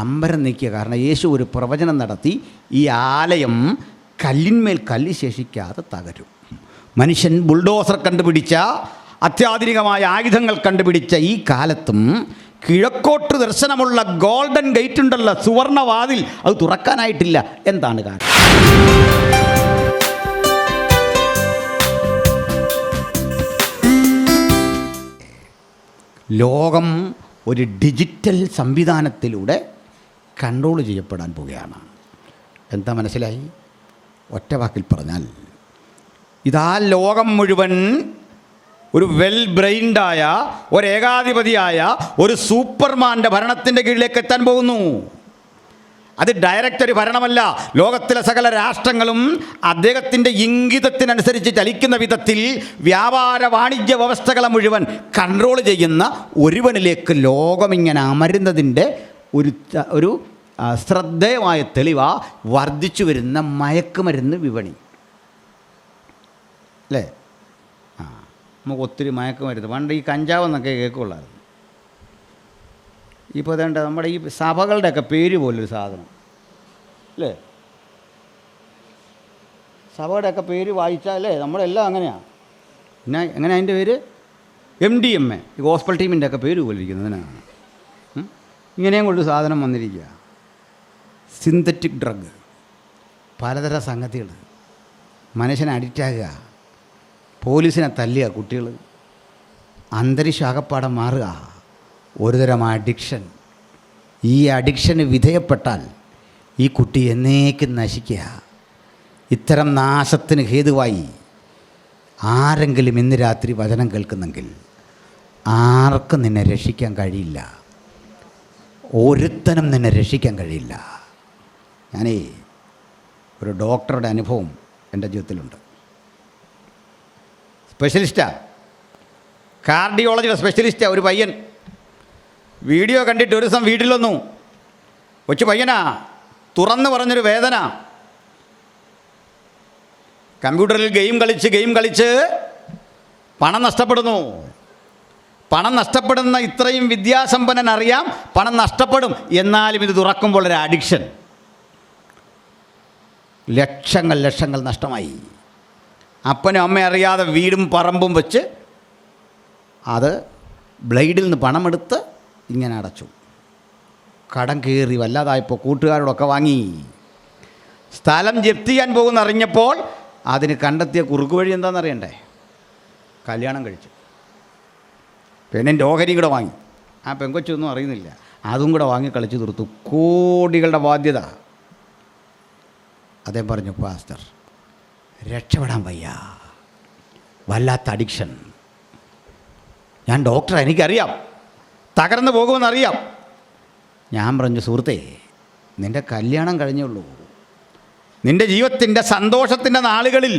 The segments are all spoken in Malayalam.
അമ്പരം നീക്കിയ കാരണം യേശു ഒരു പ്രവചനം നടത്തി, ഈ ആലയം കല്ലിന്മേൽ കല്ല് ശേഷിക്കാതെ തകരും. മനുഷ്യൻ ബുൾഡോസർ കണ്ടുപിടിച്ച, അത്യാധുനികമായ ആയുധങ്ങൾ കണ്ടുപിടിച്ച ഈ കാലത്തും കിഴക്കോട്ട് ദർശനമുള്ള ഗോൾഡൻ ഗേറ്റ് ഉണ്ടല്ലോ, സുവർണവാതിൽ, അത് തുറക്കാനായിട്ടില്ല. എന്താണ് കാരണം? ലോകം ഒരു ഡിജിറ്റൽ സംവിധാനത്തിലൂടെ കൺട്രോൾ ചെയ്യപ്പെടാൻ പോവുകയാണ്. എന്താ മനസ്സിലായി? ഒറ്റ വാക്കിൽ പറഞ്ഞാൽ, ഇതാ ലോകം മുഴുവൻ ഒരു വെൽ ബ്രെയിൻഡായ, ഒരു ഏകാധിപതിയായ ഒരു സൂപ്പർമാൻ്റെ ഭരണത്തിൻ്റെ കീഴിലേക്ക് എത്താൻ പോകുന്നു. അത് ഡയറക്റ്റ് ഒരു ഭരണമല്ല. ലോകത്തിലെ സകല രാഷ്ട്രങ്ങളും അദ്ദേഹത്തിൻ്റെ ഇംഗിതത്തിനനുസരിച്ച് ചലിക്കുന്ന വിധത്തിൽ വ്യാപാര വാണിജ്യ വ്യവസ്ഥകളെ മുഴുവൻ കൺട്രോൾ ചെയ്യുന്ന ഒരുവനിലേക്ക് ലോകമിങ്ങനെ അമരുന്നതിൻ്റെ ഒരു ശ്രദ്ധേയമായ തെളിവാ വർദ്ധിച്ചു വരുന്ന മയക്കുമരുന്ന് വിപണി. അല്ലേ? നമുക്ക് ഒത്തിരി മയക്കുമരുന്ന്, പണ്ട് ഈ കഞ്ചാവെന്നൊക്കെ കേൾക്കുള്ളായിരുന്നു. ഇപ്പോൾ അതേണ്ട നമ്മുടെ ഈ സഭകളുടെയൊക്കെ പേര് പോലൊരു സാധനം, അല്ലേ? സഭയുടെയൊക്കെ പേര് വായിച്ചാലേ നമ്മളെല്ലാം അങ്ങനെയാണ്. പിന്നെ എങ്ങനെ അതിൻ്റെ പേര്? MDMA, ഈ ഗോസ്പൽ ടീമിൻ്റെ ഒക്കെ പേര് പോലിരിക്കുന്നതിനാണ്. ഇങ്ങനെയും കൊണ്ട് സാധനം വന്നിരിക്കുക. സിന്തറ്റിക് ഡ്രഗ്, പലതരം സംഗതികൾ, മനുഷ്യനെ അഡിക്റ്റാകുക, പോലീസിനെ തല്ലുക, കുട്ടികൾ, അന്തരീക്ഷാകപ്പാടം മാറുക, ഒരുതരം അഡിക്ഷൻ. ഈ അഡിക്ഷന് വിധേയപ്പെട്ടാൽ ഈ കുട്ടി എന്നേക്കും നശിക്കുക. ഇത്തരം നാശത്തിന് ഹേതുവായി ആരെങ്കിലും ഇന്ന് രാത്രി വചനം കേൾക്കുന്നെങ്കിൽ ആർക്കും നിന്നെ രക്ഷിക്കാൻ കഴിയില്ല. ഒരുത്തനും നിന്നെ രക്ഷിക്കാൻ കഴിയില്ല. ഞാനേ ഒരു ഡോക്ടറുടെ അനുഭവം എൻ്റെ ജീവിതത്തിലുണ്ട്. സ്പെഷ്യലിസ്റ്റാണ്, കാർഡിയോളജിയുടെ സ്പെഷ്യലിസ്റ്റാണ്. ഒരു പയ്യൻ വീഡിയോ കണ്ടിട്ട് ഒരു ദിവസം വീട്ടിൽ വന്നു. കൊച്ചു പയ്യനാ, തുറന്നു പറഞ്ഞൊരു വേദന. കമ്പ്യൂട്ടറിൽ ഗെയിം കളിച്ച് പണം നഷ്ടപ്പെടുന്നു. പണം നഷ്ടപ്പെടുന്ന ഇത്രയും വിദ്യാസമ്പന്നൻ അറിയാം പണം നഷ്ടപ്പെടും, എന്നാലും ഇത് തുറക്കുമ്പോൾ ഒരു അഡിക്ഷൻ. ലക്ഷങ്ങൾ നഷ്ടമായി. അപ്പനും അമ്മയും അറിയാതെ വീടും പറമ്പും വെച്ച് അത് ബ്ലേഡിൽ നിന്ന് പണമെടുത്ത് ഇങ്ങനെ അടച്ചു. കടം കയറി വല്ലാതായപ്പോൾ കൂട്ടുകാരോടൊക്കെ വാങ്ങി. സ്ഥലം ജപ്തി ചെയ്യാൻ പോകുന്ന അറിഞ്ഞപ്പോൾ അതിന് കണ്ടെത്തിയ കുറുക്ക് വഴി എന്താണെന്നറിയണ്ടേ? കല്യാണം കഴിച്ചു. പെണ്ണിൻ്റെ ഓഹരിയും കൂടെ വാങ്ങി. ആ പെങ്കൊച്ചൊന്നും അറിയുന്നില്ല, അതും കൂടെ വാങ്ങി കളിച്ചു തീർത്തു. കോടികളുടെ ബാധ്യത. അദ്ദേഹം പറഞ്ഞു, പാസ്റ്റർ രക്ഷപ്പെടാൻ വയ്യ, വല്ലാത്ത അഡിക്ഷൻ. ഞാൻ ഡോക്ടറാണ്, എനിക്കറിയാം തകർന്നു പോകുമെന്നറിയാം. ഞാൻ പറഞ്ഞു, സുഹൃത്തേ, നിൻ്റെ കല്യാണം കഴിഞ്ഞുള്ളൂ. നിൻ്റെ ജീവിതത്തിൻ്റെ സന്തോഷത്തിൻ്റെ നാളുകളിൽ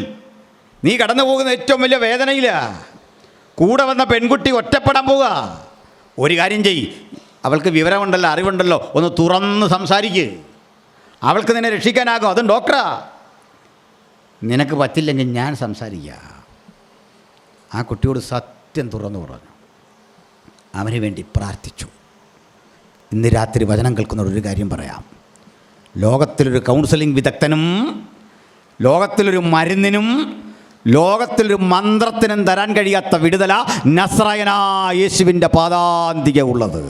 നീ കടന്നു പോകുന്ന ഏറ്റവും വലിയ വേദനയില്ല. കൂടെ വന്ന പെൺകുട്ടി ഒറ്റപ്പെടാൻ പോവുക. ഒരു കാര്യം ചെയ്യ്, അവൾക്ക് വിവരമുണ്ടല്ലോ, അറിവുണ്ടല്ലോ, ഒന്ന് തുറന്ന് സംസാരിക്ക്. അവൾക്ക് നിന്നെ രക്ഷിക്കാനാകും. അതും ഡോക്ടറാ. നിനക്ക് പറ്റില്ലെങ്കിൽ ഞാൻ സംസാരിക്കുക. ആ കുട്ടിയോട് സത്യം തുറന്നു പറഞ്ഞു. അവന് വേണ്ടി പ്രാർത്ഥിച്ചു. ഇന്ന് രാത്രി വചനം കേൾക്കുന്നവരൊരു കാര്യം പറയാം. ലോകത്തിലൊരു കൗൺസിലിംഗ് വിദഗ്ധനും ലോകത്തിലൊരു മരുന്നിനും ലോകത്തിലൊരു മന്ത്രത്തിനും തരാൻ കഴിയാത്ത വിടുതല നസ്രായനായ യേശുവിൻ്റെ പാദാന്തിക ഉള്ളത്.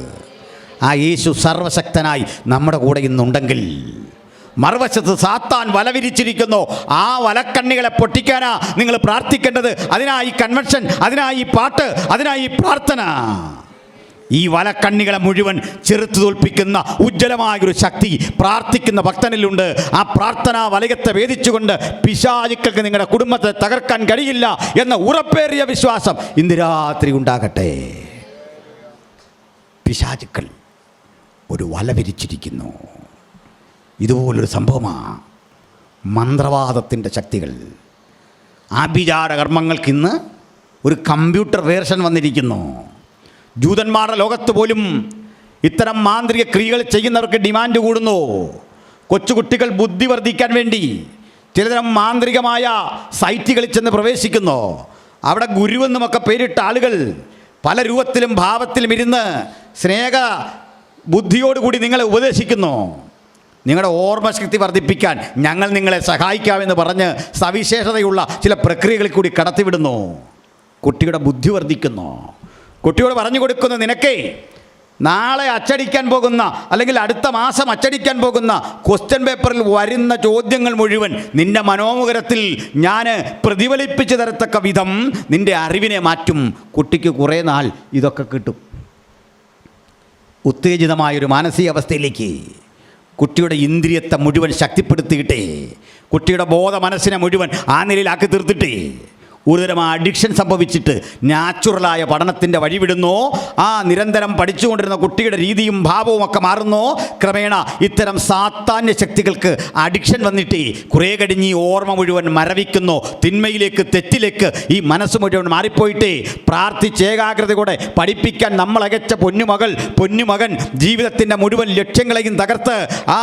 ആ യേശു സർവശക്തനായി നമ്മുടെ കൂടെ ഇന്നുണ്ടെങ്കിൽ, മറുവശത്ത് സാത്താൻ വലവിരിച്ചിരിക്കുന്നു. ആ വലക്കണ്ണികളെ പൊട്ടിക്കാനാ നിങ്ങൾ പ്രാർത്ഥിക്കേണ്ടത്. അതിനായി കൺവെൻഷൻ, അതിനായി പാട്ട്, അതിനായി പ്രാർത്ഥന. ഈ വലക്കണ്ണികളെ മുഴുവൻ ചെറുത്തു തോൽപ്പിക്കുന്ന ഉജ്ജ്വലമായൊരു ശക്തി പ്രാർത്ഥിക്കുന്ന ഭക്തനിലുണ്ട്. ആ പ്രാർത്ഥനാ വലയത്തെ വേദിച്ചുകൊണ്ട് പിശാചുക്കൾക്ക് നിങ്ങളുടെ കുടുംബത്തെ തകർക്കാൻ കഴിയില്ല എന്ന ഉറപ്പേറിയ വിശ്വാസം ഇന്ന് രാത്രി ഉണ്ടാകട്ടെ. പിശാചുക്കൾ ഒരു വല വിരിച്ചിരിക്കുന്നു. ഇതുപോലൊരു സംഭവമാണ് മന്ത്രവാദത്തിൻ്റെ ശക്തികൾ. ആഭിചാര കർമ്മങ്ങൾക്ക് ഇന്ന് ഒരു കമ്പ്യൂട്ടർ വേർഷൻ വന്നിരിക്കുന്നു. ജൂതന്മാരുടെ ലോകത്ത് പോലും ഇത്തരം മാന്ത്രിക ക്രിയകൾ ചെയ്യുന്നവർക്ക് ഡിമാൻഡ് കൂടുന്നു. കൊച്ചുകുട്ടികൾ ബുദ്ധി വർദ്ധിക്കാൻ വേണ്ടി ചിലതരം മാന്ത്രികമായ സൈറ്റുകളിൽ ചെന്ന് പ്രവേശിക്കുന്നു. അവിടെ ഗുരുവെന്നുമൊക്കെ പേരിട്ട ആളുകൾ പല രൂപത്തിലും ഭാവത്തിലും ഇരുന്ന് സ്നേഹ ബുദ്ധിയോടുകൂടി നിങ്ങളെ ഉപദേശിക്കുന്നു. നിങ്ങളുടെ ഓർമ്മശക്തി വർദ്ധിപ്പിക്കാൻ ഞങ്ങൾ നിങ്ങളെ സഹായിക്കാമെന്ന് പറഞ്ഞ് സവിശേഷതയുള്ള ചില പ്രക്രിയകളിൽ കൂടി കടത്തിവിടുന്നു. കുട്ടിയുടെ ബുദ്ധി വർദ്ധിക്കുന്നു. കുട്ടിയോട് പറഞ്ഞു കൊടുക്കുന്ന നിനക്കേ നാളെ അച്ചടിക്കാൻ പോകുന്ന അല്ലെങ്കിൽ അടുത്ത മാസം അച്ചടിക്കാൻ പോകുന്ന ക്വസ്റ്റ്യൻ പേപ്പറിൽ വരുന്ന ചോദ്യങ്ങൾ മുഴുവൻ നിൻ്റെ മനോമുഖരത്തിൽ ഞാൻ പ്രതിഫലിപ്പിച്ച് തരത്തക്ക വിധം നിൻ്റെ അറിവിനെ മാറ്റും. കുട്ടിക്ക് കുറേ നാൾ ഇതൊക്കെ കിട്ടും. ഉത്തേജിതമായൊരു മാനസികാവസ്ഥയിലേക്ക് കുട്ടിയുടെ ഇന്ദ്രിയത്തെ മുഴുവൻ ശക്തിപ്പെടുത്തിയിട്ടേ, കുട്ടിയുടെ ബോധ മനസ്സിനെ മുഴുവൻ ആ നിലയിലാക്കി തീർത്തിട്ടേ ഒരുതരം അഡിക്ഷൻ സംഭവിച്ചിട്ട് നാച്ചുറലായ പഠനത്തിൻ്റെ വഴിവിടുന്നു. ആ നിരന്തരം പഠിച്ചുകൊണ്ടിരുന്ന കുട്ടിയുടെ രീതിയും ഭാവവും ഒക്കെ മാറുന്നു. ക്രമേണ ഇത്തരം സാത്താന്യ ശക്തികൾക്ക് അഡിക്ഷൻ വന്നിട്ട് കുറേ കഴിഞ്ഞ് ഈ ഓർമ്മ മുഴുവൻ മരവിക്കുന്നു. തിന്മയിലേക്ക്, തെറ്റിലേക്ക് ഈ മനസ്സ് മുഴുവൻ മാറിപ്പോയിട്ട് പ്രാർത്ഥിച്ച് ഏകാഗ്രതയോടെ പഠിപ്പിക്കാൻ നമ്മളകച്ച പൊന്നുമകൻ ജീവിതത്തിൻ്റെ മുഴുവൻ ലക്ഷ്യങ്ങളെയും തകർത്ത് ആ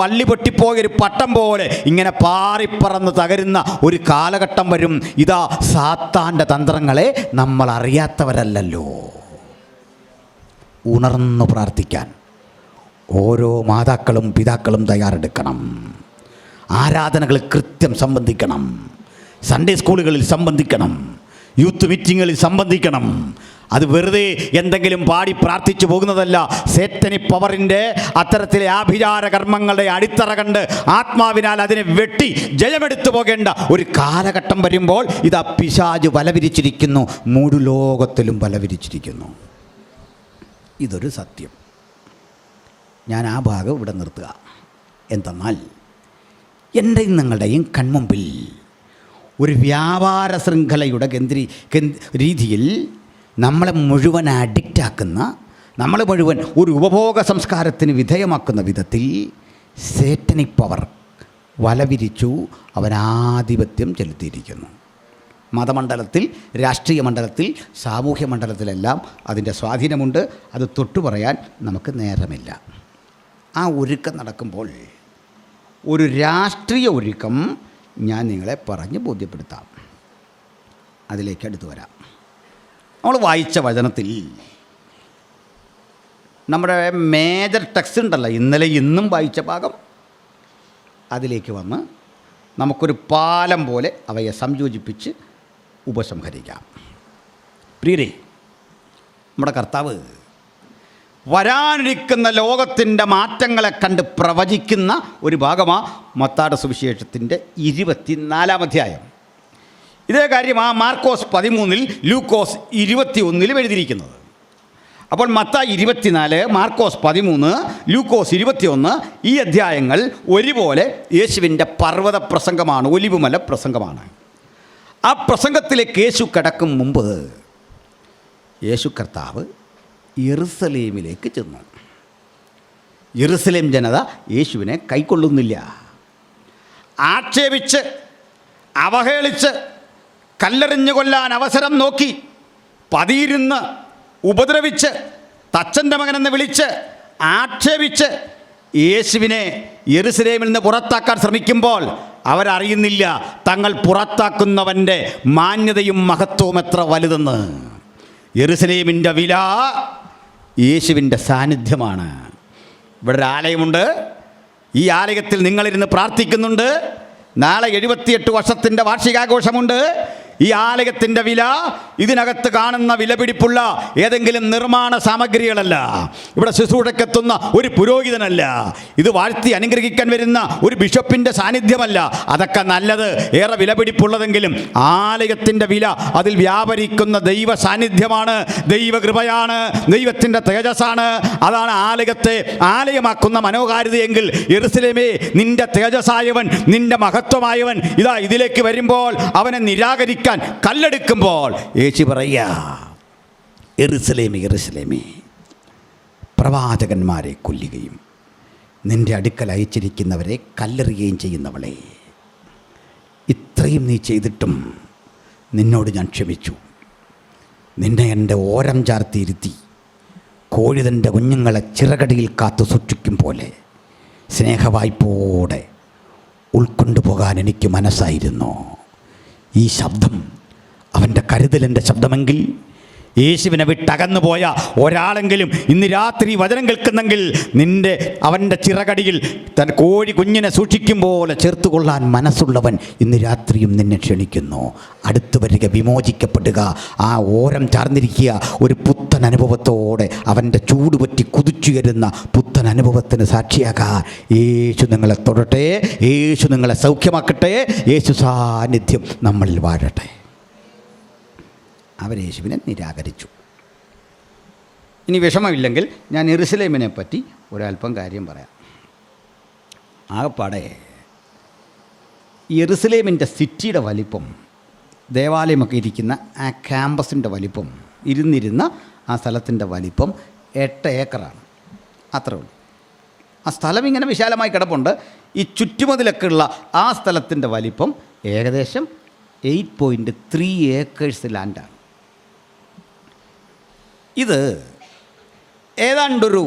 വള്ളി പൊട്ടിപ്പോയൊരു പട്ടം പോലെ ഇങ്ങനെ പാറിപ്പറന്ന് തകരുന്ന ഒരു കാലഘട്ടം വരും. ഇതാ സാത്താൻ്റെ തന്ത്രങ്ങളെ നമ്മൾ അറിയാത്തവരല്ലല്ലോ. ഉണർന്നു പ്രാർത്ഥിക്കാൻ ഓരോ മാതാക്കളും പിതാക്കളും തയ്യാറെടുക്കണം. ആരാധനകൾ കൃത്യം സംബന്ധിക്കണം. സൺഡേ സ്കൂളുകളിൽ സംബന്ധിക്കണം. യൂത്ത് മീറ്റിങ്ങുകളിൽ സംബന്ധിക്കണം. അത് വെറുതെ എന്തെങ്കിലും പാടി പ്രാർത്ഥിച്ചു പോകുന്നതല്ല. സേറ്റനിക് പവറിൻ്റെ അത്തരത്തിലെ ആഭിചാര കർമ്മങ്ങളുടെ അടിത്തറ കണ്ട് ആത്മാവിനാൽ അതിനെ വെട്ടി ജയമെടുത്തു പോകേണ്ട ഒരു കാലഘട്ടം വരുമ്പോൾ ഇതാ പിശാച് വലവിരിച്ചിരിക്കുന്നു. മൂടു ലോകത്തിലും വലവിരിച്ചിരിക്കുന്നു. ഇതൊരു സത്യം. ഞാൻ ആ ഭാഗം ഇവിടെ നിർത്തുക. എന്തെന്നാൽ എൻ്റെയും നിങ്ങളുടെയും കൺമുമ്പിൽ ഒരു വ്യാപാര ശൃംഖലയുടെ രീതിയിൽ നമ്മളെ മുഴുവൻ അഡിക്റ്റാക്കുന്ന, നമ്മളെ മുഴുവൻ ഒരു ഉപഭോഗ സംസ്കാരത്തിന് വിധേയമാക്കുന്ന വിധത്തിൽ സേറ്റനിക് പവർ വലവിരിച്ചു. അവനാധിപത്യം ചെലുത്തിയിരിക്കുന്നു. മതമണ്ഡലത്തിൽ, രാഷ്ട്രീയ മണ്ഡലത്തിൽ, സാമൂഹ്യ മണ്ഡലത്തിലെല്ലാം അതിൻ്റെ സ്വാധീനമുണ്ട്. അത് തൊട്ടു പറയാൻ നമുക്ക് നേരമില്ല. ആ ഒരുക്കം നടക്കുമ്പോൾ ഒരു രാഷ്ട്രീയ ഒരുക്കം ഞാൻ നിങ്ങളെ പറഞ്ഞ് ബോധ്യപ്പെടുത്താം. അതിലേക്ക് അടുത്ത് വരാം. നമ്മൾ വായിച്ച വചനത്തിൽ നമ്മുടെ മേജർ ടെക്സ്റ്റ് ഉണ്ടല്ലോ, ഇന്നലെ ഇന്നും വായിച്ച ഭാഗം, അതിലേക്ക് വന്ന് നമുക്കൊരു പാലം പോലെ അവയെ സംയോജിപ്പിച്ച് ഉപസംഹരിക്കാം. പ്രിയരേ, നമ്മുടെ കർത്താവ് വരാനിരിക്കുന്ന ലോകത്തിൻ്റെ മാറ്റങ്ങളെ കണ്ട് പ്രവചിക്കുന്ന ഒരു ഭാഗമാണ് മത്തായിയുടെ സുവിശേഷത്തിൻ്റെ 24-ാം അധ്യായം. ഇതേ കാര്യം ആ മാർക്കോസ് 13-ൽ ലൂക്കോസ് 21-ലും എഴുതിയിരിക്കുന്നത്. അപ്പോൾ മത്തായി 24, മാർക്കോസ് 13, ലൂക്കോസ് 21 ഈ അധ്യായങ്ങൾ ഒരുപോലെ യേശുവിൻ്റെ പർവ്വത പ്രസംഗമാണ്, ഒലിവുമല പ്രസംഗമാണ്. ആ പ്രസംഗത്തിലേക്ക് യേശു കടക്കും മുമ്പ് യേശു കർത്താവ് യെറുസലേമിലേക്ക് ചെന്നു. യെറുസലേം ജനത യേശുവിനെ കൈക്കൊള്ളുന്നില്ല. ആക്ഷേപിച്ച്, അവഹേളിച്ച്, കല്ലെറിഞ്ഞു കൊല്ലാൻ അവസരം നോക്കി, പതിയിരുന്ന് ഉപദ്രവിച്ച്, തച്ചൻ്റെ മകനെന്ന് വിളിച്ച് ആക്ഷേപിച്ച് യേശുവിനെ യെരുശലേമിൽ നിന്ന് പുറത്താക്കാൻ ശ്രമിക്കുമ്പോൾ അവരറിയുന്നില്ല തങ്ങൾ പുറത്താക്കുന്നവൻ്റെ മാന്യതയും മഹത്വവും എത്ര വലുതെന്ന്. യെരുശലേമിൻ്റെ വില യേശുവിൻ്റെ സാന്നിധ്യമാണ്. ഇവിടെ ഒരു ആലയമുണ്ട്. ഈ ആലയത്തിൽ നിങ്ങളിരുന്ന് പ്രാർത്ഥിക്കുന്നുണ്ട്. നാളെ 78 വർഷത്തിൻ്റെ വാർഷികാഘോഷമുണ്ട്. ഈ ആലയത്തിൻ്റെ വില ഇതിനകത്ത് കാണുന്ന വിലപിടിപ്പുള്ള ഏതെങ്കിലും നിർമ്മാണ സാമഗ്രികളല്ല. ഇവിടെ ശുശ്രൂഷക്കെത്തുന്ന ഒരു പുരോഹിതനല്ല. ഇത് വാഴ്ത്തി അനുഗ്രഹിക്കാൻ വരുന്ന ഒരു ബിഷപ്പിൻ്റെ സാന്നിധ്യമല്ല. അതൊക്കെ നല്ലത്, ഏറെ വിലപിടിപ്പുള്ളതെങ്കിലും ആലയത്തിൻ്റെ വില അതിൽ വ്യാപരിക്കുന്ന ദൈവ സാന്നിധ്യമാണ്, ദൈവകൃപയാണ്, ദൈവത്തിൻ്റെ തേജസ്സാണ്. അതാണ് ആലയത്തെ ആലയമാക്കുന്ന മനോഹാരിതയെങ്കിൽ യെരുശലേമേ, നിന്റെ തേജസ്സായവൻ, നിന്റെ മഹത്വമായവൻ ഇതാ ഇതിലേക്ക് വരുമ്പോൾ അവനെ നിരാകരിക്കാൻ കല്ലെടുക്കുമ്പോൾ യേശു പറയുക, യെരുശലേമേ, യെരുശലേമേ, പ്രവാചകന്മാരെ കൊല്ലുകയും നിന്റെ അടുക്കൽ അയച്ചിരിക്കുന്നവരെ കല്ലെറിയുകയും ചെയ്യുന്നവളെ, ഇത്രയും നീ ചെയ്തിട്ടും നിന്നോട് ഞാൻ ക്ഷമിച്ചു. നിന്നെ എൻ്റെ ഓരം ചാർത്തിയിരുത്തി കോഴി തൻ്റെ കുഞ്ഞുങ്ങളെ ചിറകടിയിൽ കാത്തു സൂക്ഷിക്കും പോലെ സ്നേഹവായ്പോടെ ഉൾക്കൊണ്ടുപോകാൻ എനിക്ക് മനസ്സായിരുന്നു. ഈ ശബ്ദം അവൻ്റെ കരുതലിൻ്റെ ശബ്ദമെങ്കിൽ യേശുവിനെ വിട്ടകന്നു പോയ ഒരാളെങ്കിലും ഇന്ന് രാത്രി വചനം കേൾക്കുന്നെങ്കിൽ അവൻ്റെ ചിറകടിയിൽ തൻ കോഴി കുഞ്ഞിനെ സൂക്ഷിക്കും പോലെ ചേർത്ത് കൊള്ളാൻ മനസ്സുള്ളവൻ ഇന്ന് രാത്രിയും നിന്നെ ക്ഷണിക്കുന്നു. അടുത്തു വരിക, വിമോചിക്കപ്പെടുക, ആ ഓരം ചാർന്നിരിക്കുക, ഒരു പുത്തൻ അനുഭവത്തോടെ അവൻ്റെ ചൂടുപറ്റി കുതിച്ചുയരുന്ന പുത്തൻ അനുഭവത്തിന് സാക്ഷിയാകാൻ യേശു നിങ്ങളെ തൊടട്ടെ, യേശു നിങ്ങളെ സൗഖ്യമാക്കട്ടെ, യേശു സാന്നിധ്യം നമ്മളിൽ വാഴട്ടെ. അവർ യേശുവിനെ നിരാകരിച്ചു. ഇനി വിഷമമില്ലെങ്കിൽ ഞാൻ യെരുശലേമിനെ പറ്റി ഒരല്പം കാര്യം പറയാം. ആകപ്പാടെ യെരുശലേമിൻ്റെ സിറ്റിയുടെ വലിപ്പം, ദേവാലയമൊക്കെ ഇരിക്കുന്ന ആ ക്യാമ്പസിൻ്റെ വലിപ്പം, ഇരുന്നിരുന്ന ആ സ്ഥലത്തിൻ്റെ വലിപ്പം 8 ഏക്കറാണ്. അത്രേ ഉള്ളൂ. ആ സ്ഥലം ഇങ്ങനെ വിശാലമായി കിടപ്പുണ്ട്. ഈ ചുറ്റുമതിലൊക്കെ ഉള്ള ആ സ്ഥലത്തിൻ്റെ വലിപ്പം ഏകദേശം 8.3 ഏക്കേഴ്സ് ലാൻഡാണ്. ഇത് ഏതാണ്ടൊരു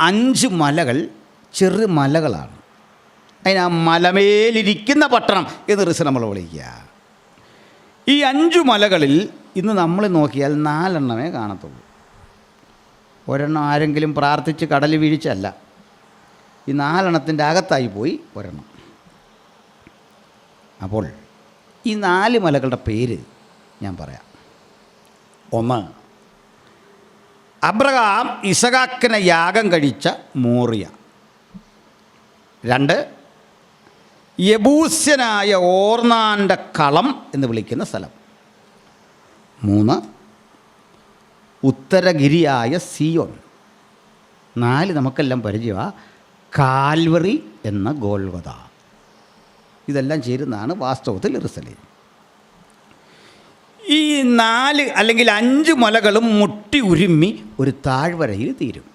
5 മലകൾ, ചെറു മലകളാണ്. അതിന് ആ മലമേലിരിക്കുന്ന പട്ടണം എന്ന് റിസ് നമ്മൾ വിളിക്കുക. ഈ 5 മലകളിൽ ഇന്ന് നമ്മൾ നോക്കിയാൽ 4 എണ്ണമേ കാണത്തുള്ളൂ. ഒരെണ്ണം ആരെങ്കിലും പ്രാർത്ഥിച്ച് കടൽ വീഴ്ചയല്ല, ഈ 4 എണ്ണത്തിൻ്റെ അകത്തായി പോയി ഒരെണ്ണം. അപ്പോൾ ഈ 4 മലകളുടെ പേര് ഞാൻ പറയാം. 1, അബ്രഹാം ഇസഹാക്കിനെ യാഗം കഴിച്ച മോറിയ. 2, യെബൂസ്യനായ ഓർന്നാൻ്റെ കളം എന്ന് വിളിക്കുന്ന സ്ഥലം. 3, ഉത്തരഗിരിയായ സിയോൻ. 4 നമുക്കെല്ലാം പരിചയമാണ്. കാൽവറി എന്ന ഗോൽഗൊഥ. ഇതെല്ലാം ചേരുന്നതാണ് വാസ്തവത്തിൽ യെരുശലേം. ഈ 4 അല്ലെങ്കിൽ 5 മലകളും മുട്ടി ഉരുമ്മി ഒരു താഴ്വരയിൽ തീരും.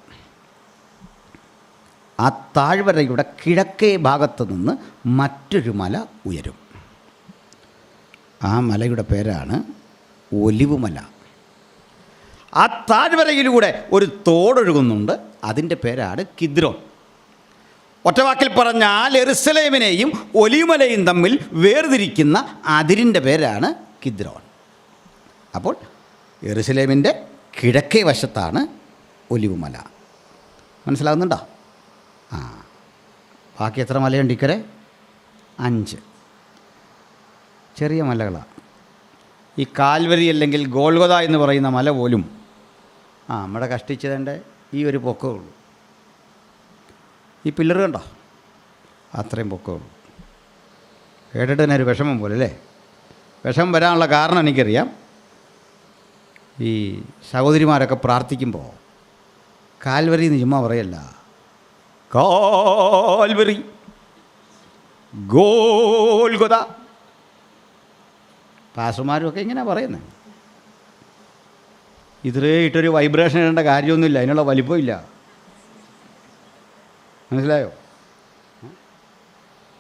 ആ താഴ്വരയുടെ കിഴക്കേ ഭാഗത്ത് നിന്ന് മറ്റൊരു മല ഉയരും. ആ മലയുടെ പേരാണ് ഒലിവുമല. ആ താഴ്വരയിലൂടെ ഒരു തോടൊഴുകുന്നുണ്ട്, അതിൻ്റെ പേരാണ് കിദ്രോൻ. ഒറ്റവാക്കിൽ പറഞ്ഞാൽ യെരുശലേമിനെയും ഒലിവുമലയും തമ്മിൽ വേർതിരിക്കുന്ന അതിരിൻ്റെ പേരാണ് കിദ്രോൻ. അപ്പോൾ യെരുശലേമിൻ്റെ കിഴക്കേ വശത്താണ് ഒലിവുമല. മനസ്സിലാകുന്നുണ്ടോ? ബാക്കി എത്ര മലയുണ്ട് ഇക്കരെ? 5 ചെറിയ മലകളാണ്. ഈ കാൽവരി അല്ലെങ്കിൽ ഗോൽഗൊഥ എന്ന് പറയുന്ന മല പോലും നമ്മുടെ കഷ്ടിച്ചതിൻ്റെ ഈ ഒരു പൊക്കമേ ഉള്ളൂ. ഈ പില്ലറ് കണ്ടോ? അത്രയും പൊക്കമേ ഉള്ളൂ. കേട്ടിട്ട് തന്നെ ഒരു വിഷമം പോലെ അല്ലേ? വിഷമം വരാനുള്ള കാരണം എനിക്കറിയാം. ഈ സഹോദരിമാരൊക്കെ പ്രാർത്ഥിക്കുമ്പോൾ കാൽവരി എന്ന് ചുമ്മാ പറയല്ല, കാൽവരി, ഗോൽഗൊഥ. പാസ്റ്റർമാരുമൊക്കെ ഇങ്ങനെ പറയുന്നത്. ഇത്രേ ഇട്ടൊരു വൈബ്രേഷൻ ഇടേണ്ട കാര്യമൊന്നുമില്ല, അതിനുള്ള വലിപ്പമില്ല. മനസ്സിലായോ?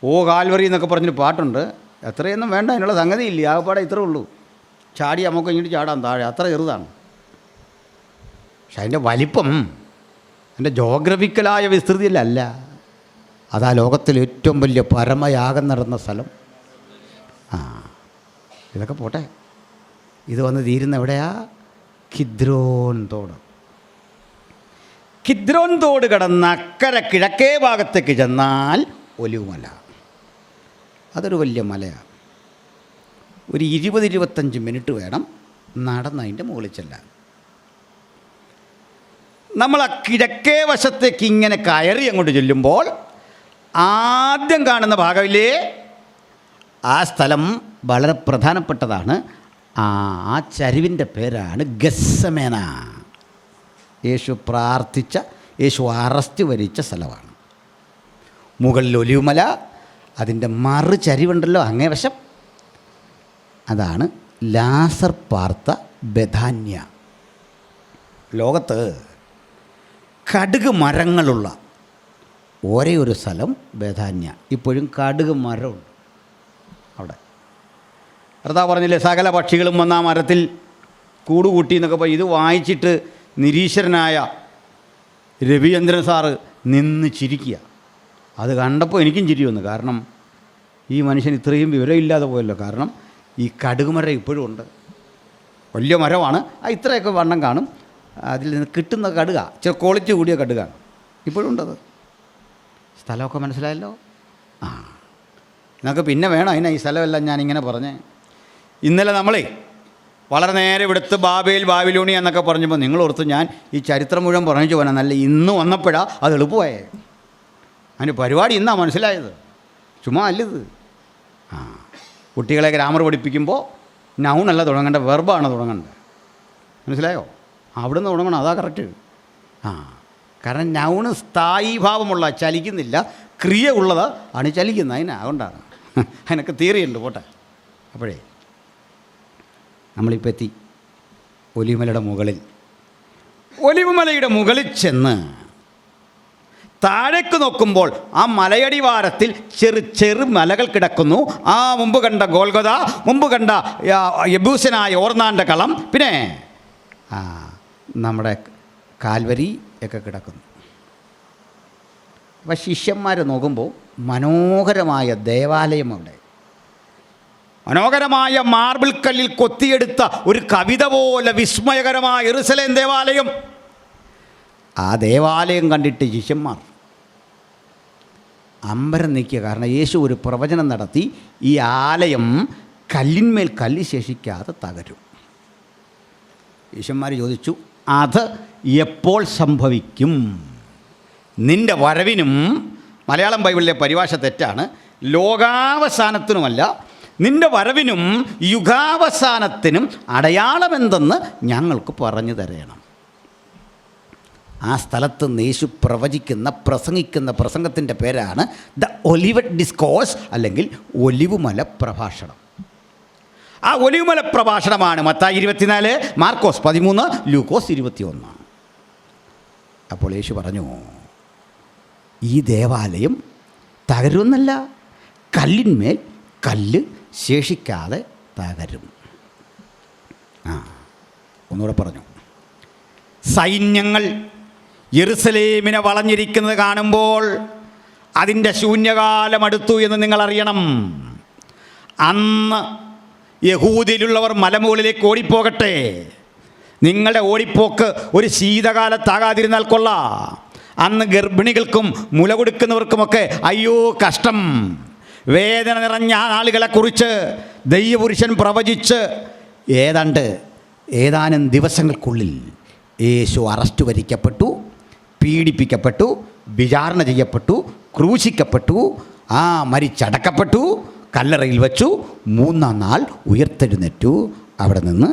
ഓ കാൽവരി എന്നൊക്കെ പറഞ്ഞൊരു പാട്ടുണ്ട്. എത്രയൊന്നും വേണ്ട, അതിനുള്ള സംഗതിയില്ല. ആകപ്പാടെ ഇത്രേ ഉള്ളൂ. ചാടി നമുക്ക് ഇങ്ങോട്ട് ചാടാൻ താഴെ, അത്ര ചെറുതാണ്. പക്ഷെ അതിൻ്റെ വലിപ്പം അതിൻ്റെ ജോഗ്രഫിക്കലായ വിസ്തൃതിയിലല്ല. അതാ ലോകത്തിൽ ഏറ്റവും വലിയ പരമയാഗം നടന്ന സ്ഥലം. ഇതൊക്കെ പോട്ടെ, ഇത് വന്ന് തീരുന്ന എവിടെയാ? കിദ്രോൻ തോട്. കിദ്രോൻ തോട് കടന്ന് അക്കരെ കിഴക്കേ ഭാഗത്തേക്ക് ചെന്നാൽ ഒലിവുമല. അതൊരു വലിയ മലയാണ്. ഒരു 20-25 മിനിറ്റ് വേണം നടന്നതിൻ്റെ മുകളിൽ ചെല്ലാൻ. നമ്മൾ ആ കിഴക്കേ വശത്തേക്ക് ഇങ്ങനെ കയറി അങ്ങോട്ട് ചെല്ലുമ്പോൾ ആദ്യം കാണുന്ന ഭാഗമില്ലേ, ആ സ്ഥലം വളരെ പ്രധാനപ്പെട്ടതാണ്. ആ ചരിവിൻ്റെ പേരാണ് ഗെത്സമേന. യേശു പ്രാർത്ഥിച്ച, യേശു അറസ്റ്റ് വരിച്ച സ്ഥലമാണ്. മുകളിൽ ഒലിവുമല, അതിൻ്റെ ചരിവുണ്ടല്ലോ അങ്ങേ വശം, അതാണ് ലാസർ പാർത്ത ബെഥാന്യ. ലോകത്ത് കടുക് മരങ്ങളുള്ള ഒരേ ഒരു സ്ഥലം ബെഥാന്യ. ഇപ്പോഴും കടുക് മരമുണ്ട് അവിടെ. കർത്താവ് പറഞ്ഞില്ലേ, സകല പക്ഷികളും വന്ന ആ മരത്തിൽ കൂടുകൂട്ടി എന്നൊക്കെ. ഇത് വായിച്ചിട്ട് നിരീശ്വരനായ രവിചന്ദ്രൻ സാറ് നിന്ന് ചിരിക്കുക. അത് കണ്ടപ്പോൾ എനിക്കും ചിരി വന്നു. കാരണം ഈ മനുഷ്യൻ ഇത്രയും വിവരമില്ലാതെ പോയല്ലോ. കാരണം ഈ കടുകുമരം ഇപ്പോഴും ഉണ്ട്. വലിയ മരമാണ്, ഇത്രയൊക്കെ വണ്ണം കാണും. അതിൽ നിന്ന് കിട്ടുന്ന കടുക ചില ക്വാളിറ്റി കൂടിയ കടുകാണ്. ഇപ്പോഴും ഉണ്ടത്. സ്ഥലമൊക്കെ മനസ്സിലായല്ലോ. നിങ്ങൾക്ക് പിന്നെ വേണം അതിനാ ഈ സ്ഥലമെല്ലാം ഞാനിങ്ങനെ പറഞ്ഞേ. ഇന്നലെ നമ്മളെ വളരെ നേരെ ഇവിടുത്തെ ബാബിലോണി എന്നൊക്കെ പറഞ്ഞപ്പോൾ നിങ്ങളോർത്ത് ഞാൻ ഈ ചരിത്രം മുഴുവൻ പറഞ്ഞു പോകാൻ നല്ല ഇന്ന് വന്നപ്പോഴാണ് അത് എളുപ്പമായേ. അതിന് പരിപാടി ഇന്നാ മനസ്സിലായത്, ചുമ്മാ അല്ലിത്. കുട്ടികളെ ഗ്രാമർ പഠിപ്പിക്കുമ്പോൾ നൗണല്ല തുടങ്ങേണ്ട, വെർബാണ് തുടങ്ങേണ്ടത്. മനസ്സിലായോ? അവിടെ നിന്ന് തുടങ്ങണം, അതാ കറക്റ്റ്. കാരണം നൗണ് സ്ഥായി ഭാവമുള്ള, ചലിക്കുന്നില്ല, ക്രിയ ഉള്ളത് ആണ് ചലിക്കുന്നത്. അതുകൊണ്ടാണ്. അതിനൊക്കെ തിയറിയുണ്ട്, പോട്ടെ. അപ്പോഴേ നമ്മളിപ്പോൾ എത്തി ഒലിവുമലയുടെ മുകളിൽ. ഒലിവുമലയുടെ മുകളിൽ ചെന്ന് താഴേക്ക് നോക്കുമ്പോൾ ആ മലയടിവാരത്തിൽ ചെറു മലകൾ കിടക്കുന്നു. ആ മുമ്പ് കണ്ട ഗോൽഗോഥ, മുമ്പ് കണ്ട യെബൂസ്യനായ ഓർന്നാൻ്റെ കളം, പിന്നെ നമ്മുടെ കാൽവരി ഒക്കെ കിടക്കുന്നു. അപ്പം ശിഷ്യന്മാർ നോക്കുമ്പോൾ മനോഹരമായ ദേവാലയം, അവിടെ മനോഹരമായ മാർബിൾ കല്ലിൽ കൊത്തിയെടുത്ത ഒരു കവിത പോലെ വിസ്മയകരമായ യെരൂശലേം ദേവാലയം. ആ ദേവാലയം കണ്ടിട്ട് ശിഷ്യന്മാർ അമ്പരം നീക്കിയ. കാരണം യേശു ഒരു പ്രവചനം നടത്തി, ഈ ആലയം കല്ലിന്മേൽ കല്ല് ശേഷിക്കാതെ തകരും. ശിഷ്യന്മാർ ചോദിച്ചു, അത് എപ്പോൾ സംഭവിക്കും? നിൻ്റെ വരവിനും, മലയാളം ബൈബിളിലെ പരിഭാഷ തെറ്റാണ്, ലോകാവസാനത്തിനുമല്ല, നിൻ്റെ വരവിനും യുഗാവസാനത്തിനും അടയാളമെന്തെന്ന് ഞങ്ങൾക്ക് പറഞ്ഞു തരണം. ആ സ്ഥലത്ത് യേശു പ്രസംഗിക്കുന്ന പ്രസംഗത്തിൻ്റെ പേരാണ് ദ ഒലിവറ്റ് ഡിസ്കോഴ്സ്, അല്ലെങ്കിൽ ഒലിവുമല പ്രഭാഷണം. ആ ഒലിവുമല പ്രഭാഷണമാണ് മത്തായി 24, മാർക്കോസ് 13, ലൂക്കോസ് 21. അപ്പോൾ യേശു പറഞ്ഞു, ഈ ദേവാലയം തകരുമെന്നല്ല, കല്ലിന്മേൽ കല്ല് ശേഷിക്കാതെ തകരും. ഒന്നുകൂടെ പറഞ്ഞു, സൈന്യങ്ങൾ യെരൂശലേമിനെ വളഞ്ഞിരിക്കുന്നത് കാണുമ്പോൾ അതിൻ്റെ ശൂന്യകാലം അടുത്തു എന്ന് നിങ്ങൾ അറിയണം. അന്ന് യഹൂദിയിലുള്ളവർ മലമുകളിലേക്ക് ഓടിപ്പോകട്ടെ. നിങ്ങളുടെ ഓടിപ്പോക്ക് ഒരു ശീതകാലത്താകാതിരുന്നാൽ കൊള്ളാം. അന്ന് ഗർഭിണികൾക്കും മുല കൊടുക്കുന്നവർക്കുമൊക്കെ അയ്യോ കഷ്ടം. വേദന നിറഞ്ഞ ആ നാളുകളെക്കുറിച്ച് ദൈവപുരുഷൻ പ്രവചിച്ച് ഏതാനും ദിവസങ്ങൾക്കുള്ളിൽ യേശു അറസ്റ്റ് വരിക്കപ്പെട്ടു, പീഡിപ്പിക്കപ്പെട്ടു, വിചാരണ ചെയ്യപ്പെട്ടു, ക്രൂശിക്കപ്പെട്ടു, മരിച്ചടക്കപ്പെട്ടു, കല്ലറയിൽ വച്ചു, 3-ാം നാൾ ഉയർത്തെഴുന്നേറ്റു. അവിടെ നിന്ന്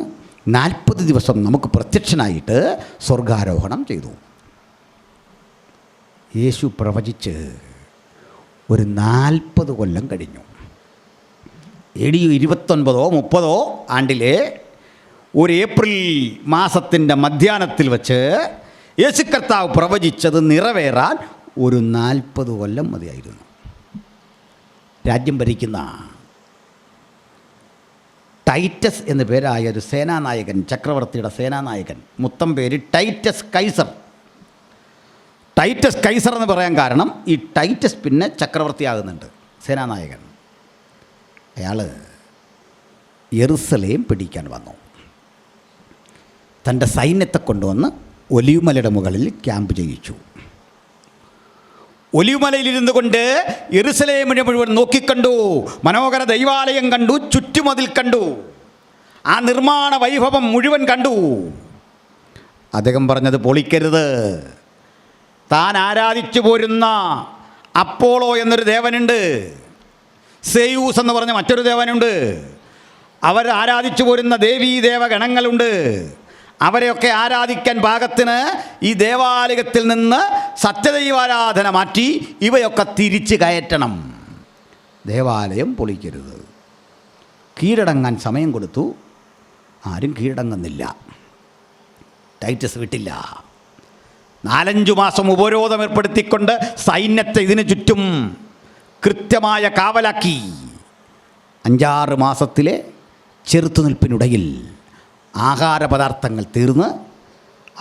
40 ദിവസം നമുക്ക് പ്രത്യക്ഷനായിട്ട് സ്വർഗാരോഹണം ചെയ്തു. യേശു പ്രവചിച്ച് ഒരു 40 കൊല്ലം കഴിഞ്ഞു. AD 29-30 ആണ്ടിലെ ഒരു ഏപ്രിൽ മാസത്തിൻ്റെ മധ്യാഹ്നത്തിൽ വച്ച് യേശു കർത്താവ് പ്രവചിച്ചത് നിറവേറാൻ ഒരു 40 കൊല്ലം മതിയായിരുന്നു. രാജ്യം ഭരിക്കുന്ന ടൈറ്റസ് എന്നു പേരായ ഒരു സേനാനായകൻ, ചക്രവർത്തിയുടെ സേനാനായകൻ, മൊത്തം പേര് ടൈറ്റസ് കൈസർ. ടൈറ്റസ് കൈസർ എന്ന് പറയാൻ കാരണം ഈ ടൈറ്റസ് പിന്നെ ചക്രവർത്തിയാകുന്നുണ്ട്, സേനാനായകൻ. അയാൾ യെരൂശലേം പിടിക്കാൻ വന്നു. തൻ്റെ സൈന്യത്തെ കൊണ്ടുവന്ന് ഒലിവുമലയുടെ മുകളിൽ ക്യാമ്പ് ചെയ്യിച്ചു. ഒലിവുമലയിലിരുന്നു കൊണ്ട് യെരൂശലേമിനെ മുഴുവൻ നോക്കിക്കണ്ടു. മനോഹര ദൈവാലയം കണ്ടു, ചുറ്റുമതിൽ കണ്ടു, ആ നിർമ്മാണ വൈഭവം മുഴുവൻ കണ്ടു. അദ്ദേഹം പറഞ്ഞത് പൊളിക്കരുത്. താൻ ആരാധിച്ചു പോരുന്ന അപ്പോളോ എന്നൊരു ദേവനുണ്ട്, സേയൂസ് എന്ന് പറഞ്ഞ മറ്റൊരു ദേവനുണ്ട്, അവർ ആരാധിച്ചു പോരുന്ന ദേവീ ദേവഗണങ്ങളുണ്ട്. അവരെയൊക്കെ ആരാധിക്കാൻ പാകത്തിന് ഈ ദേവാലയത്തിൽ നിന്ന് സത്യദൈവാരാധന മാറ്റി ഇവയൊക്കെ തിരിച്ച് കയറ്റണം. ദേവാലയം പൊളിക്കരുത്. കീഴടങ്ങാൻ സമയം കൊടുത്തു, ആരും കീഴടങ്ങുന്നില്ല. ടൈറ്റസ് വിട്ടില്ല. 4-5 മാസം ഉപരോധം ഏർപ്പെടുത്തിക്കൊണ്ട് സൈന്യത്തെ ഇതിനു ചുറ്റും കൃത്യമായ കാവലാക്കി. 5-6 മാസത്തിലെ ചെറുത്തുനിൽപ്പിനിടയിൽ ആഹാരപദാർത്ഥങ്ങൾ തീർന്ന്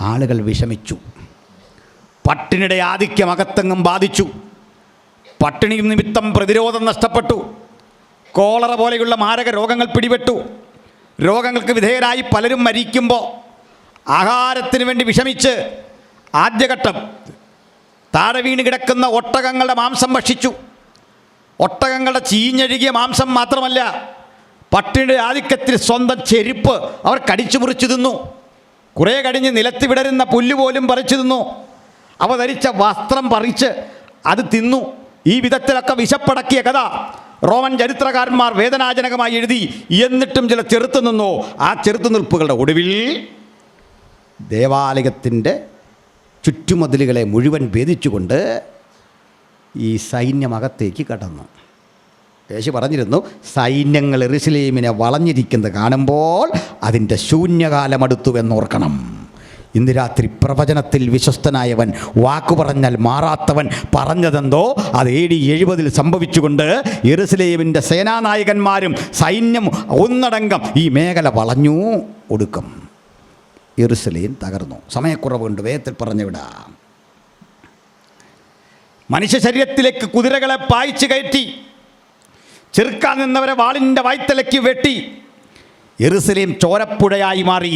ആളുകൾ വിഷമിച്ചു. പട്ടിണിയുടെ ആധിക്യം അകത്തെങ്ങും ബാധിച്ചു. പട്ടിണി നിമിത്തം പ്രതിരോധം നഷ്ടപ്പെട്ടു. കോളറ പോലെയുള്ള മാരക രോഗങ്ങൾ പിടിപെട്ടു. രോഗങ്ങൾക്ക് വിധേയരായി പലരും മരിക്കുമ്പോൾ ആഹാരത്തിന് വേണ്ടി വിഷമിച്ച് ആദ്യഘട്ടം താഴെ വീണ് കിടക്കുന്ന ഒട്ടകങ്ങളുടെ മാംസം ഭക്ഷിച്ചു. ഒട്ടകങ്ങളുടെ ചീഞ്ഞഴുകിയ മാംസം മാത്രമല്ല, പട്ടിണിയുടെ ആധിക്യത്തിൽ സ്വന്തം ചെരുപ്പ് അവർ കടിച്ചു മുറിച്ചു തിന്നു. കുറേ കഴിഞ്ഞ് നിലത്ത് വിടരുന്ന പുല്ല് പോലും പറിച്ചു തിന്നു. അവ ധരിച്ച വസ്ത്രം പറിച്ച് അത് തിന്നു. ഈ വിധത്തിലൊക്കെ വിശപ്പടക്കിയ കഥ റോമൻ ചരിത്രകാരന്മാർ വേദനാജനകമായി എഴുതി. എന്നിട്ടും ചില ചെറുത്തു നിന്നു. ആ ചെറുത്തുനിൽപ്പുകളുടെ ഒടുവിൽ ദേവാലയത്തിൻ്റെ ചുറ്റുമതിലുകളെ മുഴുവൻ ഭേദിച്ചുകൊണ്ട് ഈ സൈന്യമകത്തേക്ക് കടന്നു. യേശു പറഞ്ഞിരുന്നു, സൈന്യങ്ങൾ യെരൂശലേമിനെ വളഞ്ഞിരിക്കുന്നത് കാണുമ്പോൾ അതിൻ്റെ ശൂന്യകാലമടുത്തുവെന്നോർക്കണം. ഇന്ന് രാത്രി പ്രവചനത്തിൽ വിശ്വസ്തനായവൻ, വാക്കു പറഞ്ഞാൽ മാറാത്തവൻ പറഞ്ഞതെന്തോ അത് AD 70 സംഭവിച്ചുകൊണ്ട് യെരൂശലേമിൻ്റെ സേനാനായകന്മാരും സൈന്യം ഒന്നടങ്കം ഈ മേഖല വളഞ്ഞു. ഒടുക്കം യെരൂശലേം തകർന്നു. സമയക്കുറവുണ്ട്, വേഗത്തിൽ പറഞ്ഞുവിടാം. മനുഷ്യ ശരീരത്തിലേക്ക് കുതിരകളെ പായിച്ചു കയറ്റി ചെറുക്കാൻ നിന്നവരെ വാളിൻ്റെ വായ്ത്തലയ്ക്ക് വെട്ടി യെരൂശലേം ചോരപ്പുഴയായി മാറി.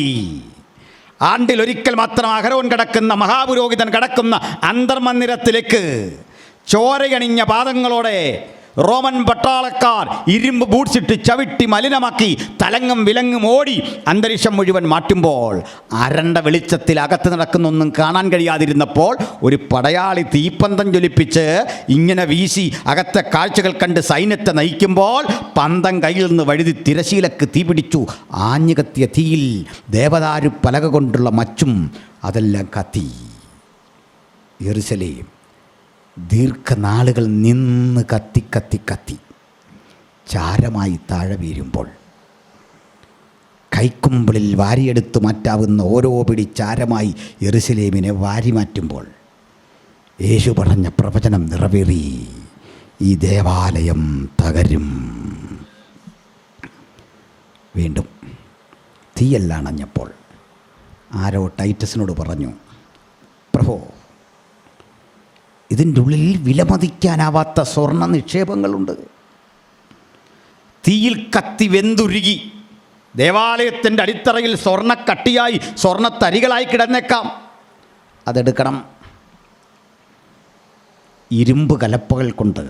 ആണ്ടിലൊരിക്കൽ മാത്രം അഹരോൻ കടക്കുന്ന, മഹാപുരോഹിതൻ കടക്കുന്ന അന്തർമന്ദിരത്തിലേക്ക് ചോരയണിഞ്ഞ പാദങ്ങളോടെ റോമൻ പട്ടാളക്കാർ ഇരുമ്പ് ബൂട്ട്സിട്ട് ചവിട്ടി മലിനമാക്കി തലങ്ങും വിലങ്ങും ഓടി അന്തരീക്ഷം മുഴുവൻ മാറ്റുമ്പോൾ അരണ്ട വെളിച്ചത്തിൽ അകത്ത് നടക്കുന്നൊന്നും കാണാൻ കഴിയാതിരുന്നപ്പോൾ ഒരു പടയാളി തീപ്പന്തം ജ്വലിപ്പിച്ച് ഇങ്ങനെ വീശി അകത്തെ കാഴ്ചകൾ കണ്ട് സൈന്യത്തെ നയിക്കുമ്പോൾ പന്തം കയ്യിൽ നിന്ന് വഴുതി തിരശീലക്ക് തീ പിടിച്ചു. ആഞ്ഞു കത്തിയ തീയിൽ ദേവദാരു പലക കൊണ്ടുള്ള മച്ചും അതെല്ലാം കത്തി. യെരൂശലേം ദീർഘനാളുകൾ നിന്ന് കത്തി കത്തി കത്തി ചാരമായി താഴെ വീഴുമ്പോൾ, കൈക്കുമ്പിളിൽ വാരിയെടുത്ത് മാറ്റാവുന്ന ഓരോ പിടി ചാരമായി യെരൂശലേമിനെ വാരി മാറ്റുമ്പോൾ യേശു പറഞ്ഞ പ്രവചനം നിറവേറി. ഈ ദേവാലയം തകരും. വീണ്ടും തീയെല്ലാം അണഞ്ഞപ്പോൾ ആരോ ടൈറ്റസിനോട് പറഞ്ഞു, പ്രഭോ, ഇതിൻ്റെ ഉള്ളിൽ വിലമതിക്കാനാവാത്ത സ്വർണ്ണ നിക്ഷേപങ്ങളുണ്ട്. തീയിൽ കത്തി വെന്തുരുകി ദേവാലയത്തിൻ്റെ അടിത്തറയിൽ സ്വർണ്ണക്കട്ടിയായി സ്വർണ്ണത്തരികളായി കിടന്നേക്കാം. അതെടുക്കണം. ഇരുമ്പ് കലപ്പകൾ കൊണ്ട്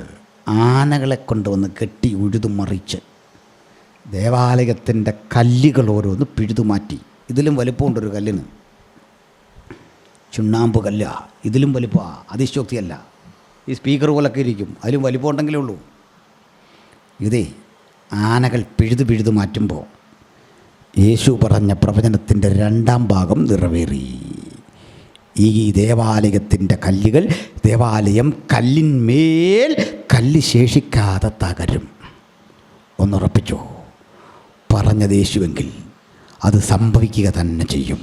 ആനകളെ കൊണ്ടുവന്ന് കെട്ടി ഉഴുതുമറിച്ച് ദേവാലയത്തിൻ്റെ കല്ലുകൾ ഓരോന്ന് പിഴുതുമാറ്റി. ഇതിലും വലുപ്പമുണ്ടൊരു കല്ലിന്, ചുണ്ണാമ്പ് കല്ല. ഇതിലും വലിപ്പമാണ്, അതിശോക്തിയല്ല. ഈ സ്പീക്കർ പോലൊക്കെ ഇരിക്കും, അതിലും വലിപ്പം ഉണ്ടെങ്കിലേ ഉള്ളൂ. ഇതേ ആനകൾ പിഴുതു മാറ്റുമ്പോൾ യേശു പറഞ്ഞ പ്രവചനത്തിൻ്റെ 2ാം ഭാഗം നിറവേറി. ഈ ദേവാലയത്തിൻ്റെ കല്ലുകൾ, ദേവാലയം കല്ലിന്മേൽ കല്ല് ശേഷിക്കാതെ തകരും. ഒന്നുറപ്പിച്ചോ, പറഞ്ഞത് യേശുവെങ്കിൽ അത് സംഭവിക്കുക തന്നെ ചെയ്യും.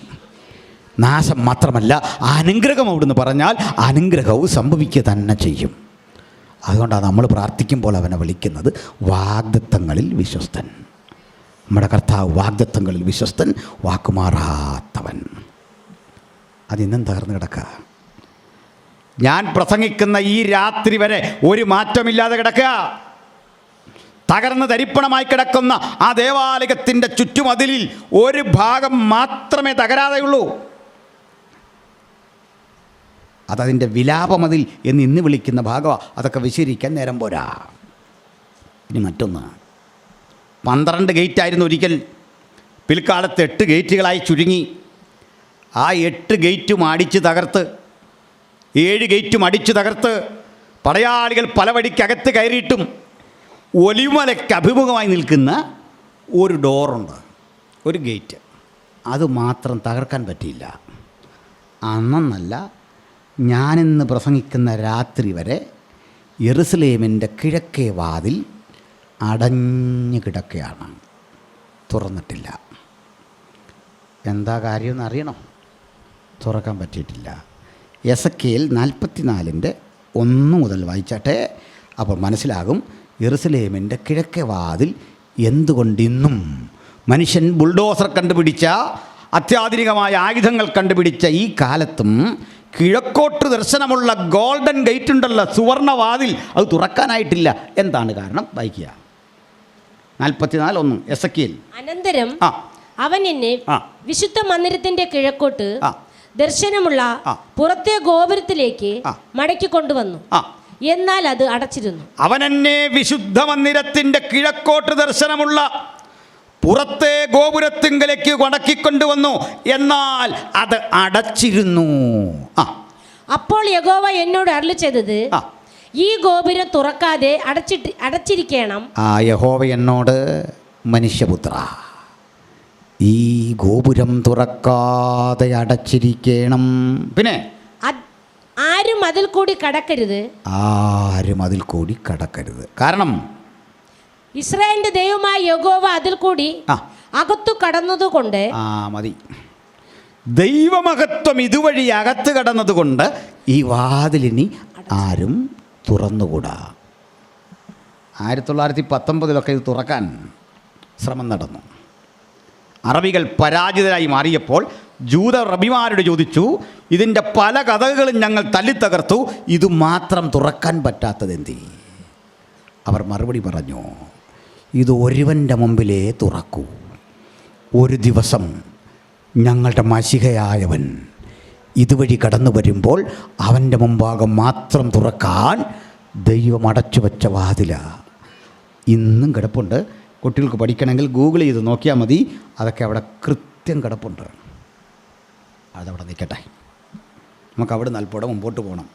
നാശം മാത്രമല്ല, അനുഗ്രഹം അവിടുന്ന് പറഞ്ഞാൽ അനുഗ്രഹവും സംഭവിക്കുക തന്നെ ചെയ്യും. അതുകൊണ്ടാണ് നമ്മൾ പ്രാർത്ഥിക്കുമ്പോൾ അവനെ വിളിക്കുന്നത് വാഗ്ദത്തങ്ങളിൽ വിശ്വസ്തൻ. നമ്മുടെ കർത്താവ് വാഗ്ദത്തങ്ങളിൽ വിശ്വസ്തൻ, വാക്കുമാറാത്തവൻ. അതിന്നും തകർന്നു കിടക്കുക. ഞാൻ പ്രസംഗിക്കുന്ന ഈ രാത്രി വരെ ഒരു മാറ്റമില്ലാതെ കിടക്കുക. തകർന്ന് തരിപ്പണമായി കിടക്കുന്ന ആ ദേവാലയത്തിൻ്റെ ചുറ്റുമതിലിൽ ഒരു ഭാഗം മാത്രമേ തകരാതെയുള്ളൂ. അതതിൻ്റെ വിലാപമതിൽ എന്ന് ഇന്ന് വിളിക്കുന്ന ഭാഗമാണ്. അതൊക്കെ വിശദീകരിക്കാൻ നേരം പോരാ. ഇനി മറ്റൊന്ന്, 12 ഗേറ്റായിരുന്നു ഒരിക്കൽ. പിൽക്കാലത്ത് 8 ഗേറ്റുകളായി ചുരുങ്ങി. ആ 8 ഗേറ്റും അടിച്ച് തകർത്ത്, 7 ഗേറ്റും അടിച്ചു തകർത്ത് പടയാളികൾ പല വഴിക്കകത്ത് കയറിയിട്ടും ഒലിമലയ്ക്ക് അഭിമുഖമായി നിൽക്കുന്ന ഒരു ഡോറുണ്ട്, ഒരു ഗേറ്റ്. അതുമാത്രം തകർക്കാൻ പറ്റിയില്ല. അന്നല്ല, ഞാനിന്ന് പ്രസംഗിക്കുന്ന രാത്രി വരെ യെരൂശലേമിൻ്റെ കിഴക്കേ വാതിൽ അടഞ്ഞു കിടക്കുകയാണ്, തുറന്നിട്ടില്ല. എന്താ കാര്യമെന്ന് അറിയണം? തുറക്കാൻ പറ്റിയിട്ടില്ല. എസെക്കിയേൽ 44 1 മുതൽ വായിച്ചാട്ടെ. അപ്പോൾ മനസ്സിലാകും യെരൂശലേമിൻ്റെ കിഴക്കേ വാതിൽ എന്തുകൊണ്ടിന്നും മനുഷ്യൻ ബുൾഡോസർ കണ്ടുപിടിച്ച, അത്യാധുനികമായ ആയുധങ്ങൾ കണ്ടുപിടിച്ച ഈ കാലത്തും കിഴക്കോട്ട് ദർശനമുള്ള ഗോൾഡൻ ഗേറ്റ് ഉണ്ടല്ലോ, സുവർണവാതിൽ, അത് തുറക്കാനായിട്ടില്ല. എന്താണ് കാരണം? വായിക്കുക. 44:1 എസെക്കിയേൽ. അനന്തരം ആ അവൻ എന്നെ ആ. വിശുദ്ധ മന്ദിരത്തിന്റെ കിഴക്കോട്ട് ആ. ദർശനമുള്ള ആ. പുറത്തെ ഗോപുരത്തിലേക്ക് ആ. മടക്കി കൊണ്ടുവന്നു. ആ എന്നാൽ അത് അടച്ചിരുന്നു. അവൻ എന്നെ വിശുദ്ധ മന്ദിരത്തിൻ്റെ കിഴക്കോട്ട് ദർശനമുള്ള പുറത്തെ ഗോപുരത്തിങ്കലേക്ക് മടക്കിക്കൊണ്ടുവന്നു, എന്നാൽ അത് അടച്ചിരുന്നു. ആ അപ്പോൾ യഹോവ എന്നോട് അരുളി ചെയ്തത്, ആ. ഈ ഗോപുരം തുറക്കാതെ അടച്ചിരിക്കണം. ആ യഹോവ എന്നോട്, മനുഷ്യപുത്ര, ഈ ഗോപുരം തുറക്കാതെ അടച്ചിരിക്കണം. പിന്നെ ആരും അതിൽ കൂടി കടക്കരുത്. ആരും അതിൽ കൂടി കടക്കരുത്. കാരണം ഇസ്രായേലിന്റെ ദൈവമായ യഹോവ അതിൽ കൂടി അകത്തു കടന്നതുകൊണ്ട്. മതി. ദൈവമഹത്വം ഇതുവഴി അകത്ത് കടന്നതുകൊണ്ട് ഈ വാതിലിനി ആരും തുറന്നുകൂടാ. 1919 ഇത് തുറക്കാൻ ശ്രമം നടന്നു. അറബികൾ പരാജിതരായി മാറിയപ്പോൾ ജൂത റബിമാരോട് ചോദിച്ചു, ഇതിൻ്റെ പല കഥകളും ഞങ്ങൾ തല്ലിത്തകർത്തു, ഇത് മാത്രം തുറക്കാൻ പറ്റാത്തതെന്തേ? അവർ മറുപടി പറഞ്ഞു, ഇത് ഒരുവൻ്റെ മുമ്പിലേ തുറക്കൂ. ഒരു ദിവസം ഞങ്ങളുടെ മശിഹയായവൻ ഇതുവഴി കടന്നു വരുമ്പോൾ അവൻ്റെ മുമ്പാകെ മാത്രം തുറക്കാൻ ദൈവം അടച്ചു വെച്ച വാതില ഇന്നും കിടപ്പുണ്ട്. കുട്ടികൾക്ക് പഠിക്കണമെങ്കിൽ ഗൂഗിൾ ചെയ്ത് നോക്കിയാൽ മതി. അതൊക്കെ അവിടെ കൃത്യം കിടപ്പുണ്ട്. അതവിടെ നിൽക്കട്ടെ, നമുക്ക് അവിടെ അല്പം മുമ്പോട്ട് പോകണം.